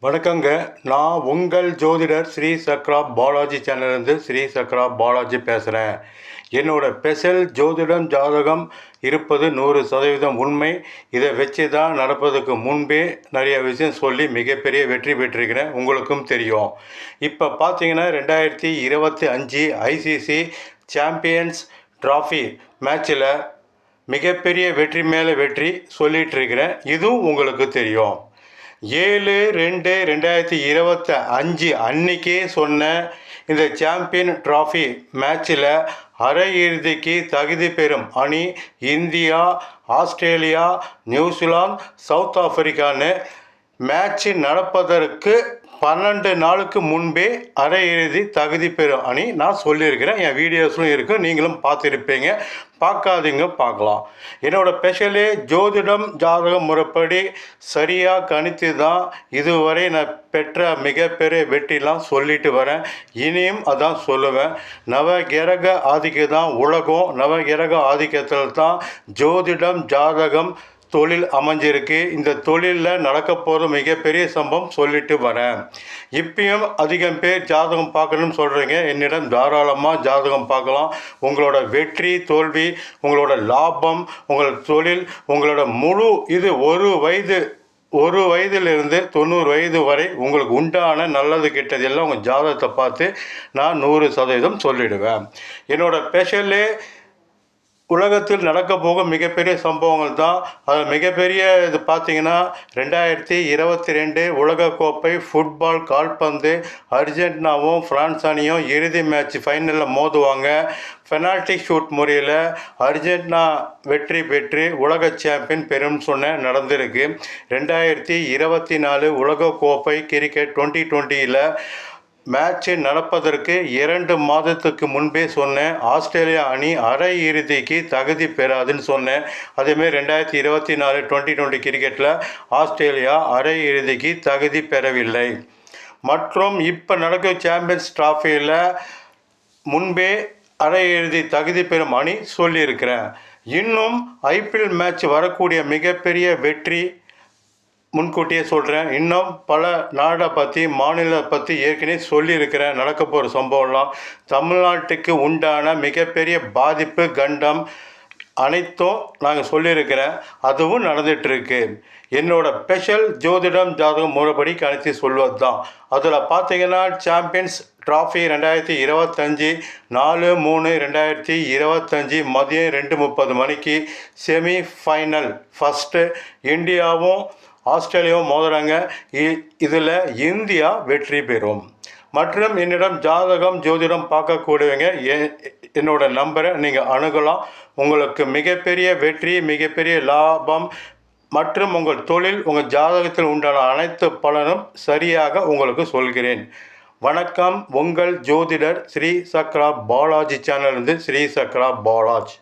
வணக்கங்க. நான் உங்கள் ஜோதிடர் ஸ்ரீ சக்ரா பாலாஜி சேனல்லேருந்து ஸ்ரீ சக்ரா பாலாஜி பேசுகிறேன். என்னோட ஸ்பெஷல் ஜோதிடம் ஜாதகம் இருப்பது 100% உண்மை. இதை வச்சு தான் நடப்பதுக்கு முன்பே நிறைய விஷயம் சொல்லி மிகப்பெரிய வெற்றி பெற்றிருக்கிறேன். உங்களுக்கும் தெரியும். இப்போ பார்த்தீங்கன்னா 2025 ஐசிசி சாம்பியன்ஸ் ட்ராஃபி மேட்சில் மிகப்பெரிய வெற்றி மேலே வெற்றி சொல்லிகிட்டு இருக்கிறேன். இதுவும் உங்களுக்கு தெரியும். 7/2/2025 அன்னைக்கே சொன்ன இந்த சாம்பியன் ட்ராஃபி மேட்சில் அரையிறுதிக்கு தகுதி பெறும் அணி இந்தியா, ஆஸ்திரேலியா, நியூசிலாந்து, சவுத் ஆப்பிரிக்கான்னு மேட்ச்சு நடப்பதற்கு 12 நாளுக்கு முன்பே அரையிறுதி தகுதி பெறும் அணி நான் சொல்லியிருக்கிறேன். என் வீடியோஸும் இருக்குது, நீங்களும் பார்த்துருப்பீங்க. பார்க்காதீங்க, பார்க்கலாம். என்னோடய ஸ்பெஷலே ஜோதிடம் ஜாதகம் முறைப்படி சரியாக கணித்து தான் இதுவரை நான் பெற்ற மிகப்பெரிய வெற்றிலாம் சொல்லிட்டு வரேன். இனியும் அதான் சொல்லுவேன். நவகிரக ஆதிக்கம் தான் உலகம். நவகிரக ஆதிக்கத்தில் தான் ஜோதிடம் ஜாதகம் தொழில் அமைஞ்சிருக்கு. இந்த தொழிலில் நடக்க போகிற மிகப்பெரிய சம்பவம் சொல்லிட்டு வரேன். இப்பயும் அதிகம் பேர் ஜாதகம் பார்க்கணும்னு சொல்கிறீங்க. என்னிடம் தாராளமாக ஜாதகம் பார்க்கலாம். உங்களோட வெற்றி தோல்வி, உங்களோட லாபம், உங்களோட தொழில், உங்களோட முழு இது ஒரு வயதிலிருந்து 90 வயது வரை உங்களுக்கு உண்டான நல்லது கெட்டது எல்லாம் உங்கள் ஜாதகத்தை பார்த்து நான் 100% சொல்லிடுவேன். என்னோட ஸ்பெஷலே உலகத்தில் நடக்க போக மிகப்பெரிய சம்பவங்கள் தான். அது மிகப்பெரிய இது பார்த்திங்கன்னா 2022 உலகக்கோப்பை ஃபுட்பால் கால்பந்து அர்ஜென்டினாவும் ஃப்ரான்ஸ் அணியும் இறுதி மேட்ச் ஃபைனலில் மோதுவாங்க. பெனால்டி ஷூட் முறையில் அர்ஜென்டினா வெற்றி பெற்று உலக சாம்பியன் பெறும் நடந்திருக்கு. 2024 உலகக்கோப்பை கிரிக்கெட் 2020 மேட்ச்சு நடப்பதற்கு 2 மாதத்துக்கு முன்பே சொன்னேன். ஆஸ்திரேலியா அணி அரையிறுதிக்கு தகுதி பெறாதுன்னு சொன்னேன். அதேமாரி 2024 2020 கிரிக்கெட்டில் ஆஸ்திரேலியா அரையிறுதிக்கு தகுதி பெறவில்லை. மற்றும் இப்போ நடக்கும் சாம்பியன்ஸ் ட்ராஃபியில் முன்பே அரையிறுதி தகுதி பெறும் அணி சொல்லியிருக்கிறேன். இன்னும் ஐபிஎல் மேட்ச் வரக்கூடிய மிகப்பெரிய வெற்றி முன்கூட்டியே சொல்கிறேன். இன்னும் பல நாடை பற்றி மாநிலத்தை பற்றி ஏற்கனவே சொல்லியிருக்கிறேன். நடக்க போகிற சம்பவம்லாம் தமிழ்நாட்டுக்கு உண்டான மிகப்பெரிய பாதிப்பு கண்டம் அனைத்தும் நாங்கள் சொல்லியிருக்கிறேன். அதுவும் நடந்துகிட்ருக்கு. என்னோட ஸ்பெஷல் ஜோதிடம் ஜாதகம் முறைப்படி கணித்து சொல்வது தான். அதில் பார்த்தீங்கன்னா சாம்பியன்ஸ் ட்ராஃபி 2025 4/3/2025 மதியம் 2:30 மணிக்கு செமி ஃபைனல் ஃபஸ்ட்டு இந்தியாவும் ஆஸ்திரேலியாவும் மோதுறாங்க. இதில் இந்தியா வெற்றி பெறும். மற்றும் என்னிடம் ஜாதகம் ஜோதிடம் பார்க்கக்கூடியவங்க என்னோட நம்பரை நீங்கள் அணுகலாம். உங்களுக்கு மிகப்பெரிய வெற்றி, மிகப்பெரிய லாபம் மற்றும் உங்கள் தொழில், உங்கள் ஜாதகத்தில் உண்டான அனைத்து பலனும் சரியாக உங்களுக்கு சொல்கிறேன். வணக்கம். உங்கள் ஜோதிடர் ஸ்ரீ சக்ரா பாலாஜி சேனலிருந்து ஸ்ரீ சக்ரா பாலாஜ்.